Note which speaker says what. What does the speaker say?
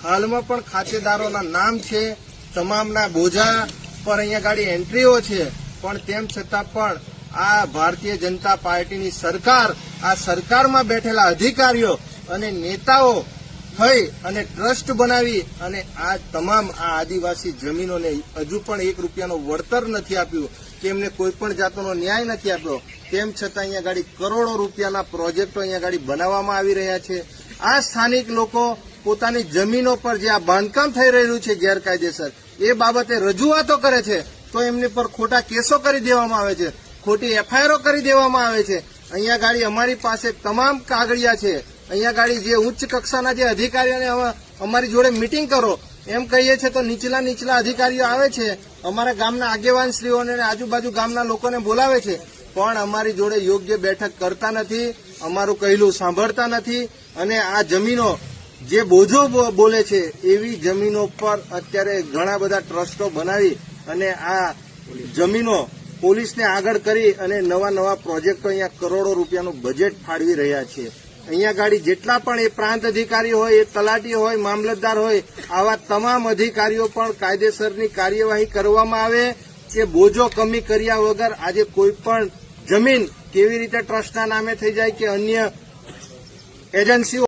Speaker 1: હાલમાં પણ ખાતેદારોના નામ છે, તમામના બોજા પર અહીંયા ગાડી એન્ટ્રીઓ છે, પણ તેમ છતાં પણ આ ભારતીય જનતા પાર્ટીની સરકાર, આ સરકારમાં બેઠેલા અધિકારીઓ અને નેતાઓ થઈ અને ટ્રસ્ટ બનાવી અને આ તમામ આ આદિવાસી જમીનોને હજુ પણ ₹1 વળતર નથી આપ્યું કે એમને કોઈ પણ જાતનો ન્યાય નથી આપ્યો. તેમ છતાં અહીંયા ગાડી કરોડો રૂપિયાના પ્રોજેક્ટો અહીંયા ગાડી બનાવવામાં આવી રહ્યા છે. આ સ્થાનિક લોકો પોતાની જમીનો પર જે આ બાંધકામ થઈ રહ્યું છે ગેરકાયદેસર, એ બાબતે રજૂઆતો કરે છે તો એમની પર ખોટા કેસો કરી દેવામાં આવે છે, ખોટી એફઆઈઆરો કરી દેવામાં આવે છે. અહીંયા ગાડી અમારી પાસે તમામ કાગળિયા છે. અહીંયા ગાડી જે ઉચ્ચ કક્ષાના જે અધિકારીઓને અમારી જોડે મીટિંગ કરો એમ કહીએ છીએ તો નીચલા અધિકારીઓ આવે છે, અમારા ગામના આગેવાન શ્રીઓને આજુબાજુ ગામના લોકોને બોલાવે છે, પણ અમારી જોડે યોગ્ય બેઠક કરતા નથી, અમારું કહેલું સાંભળતા નથી. અને આ જમીનો જે બોજો બોલે છે એવી જમીનો પર અત્યારે ઘણા બધા ટ્રસ્ટો બનાવી અને આ જમીનો પોલીસને આગળ કરી અને નવા પ્રોજેક્ટો અહીંયા કરોડો રૂપિયાનું બજેટ ફાળવી રહ્યા છે. અહીંયા ગાડી જેટલા પણ એ પ્રાંત અધિકારી હોય, એ તલાટી હોય, મામલતદાર હોય, આવા તમામ અધિકારીઓ પણ કાયદેસરની કાર્યવાહી કરવામાં આવે કે બોજો કમી કર્યા વગર આજે કોઈ પણ જમીન કેવી રીતે ટ્રસ્ટના નામે થઈ જાય કે અન્ય એજન્સીઓ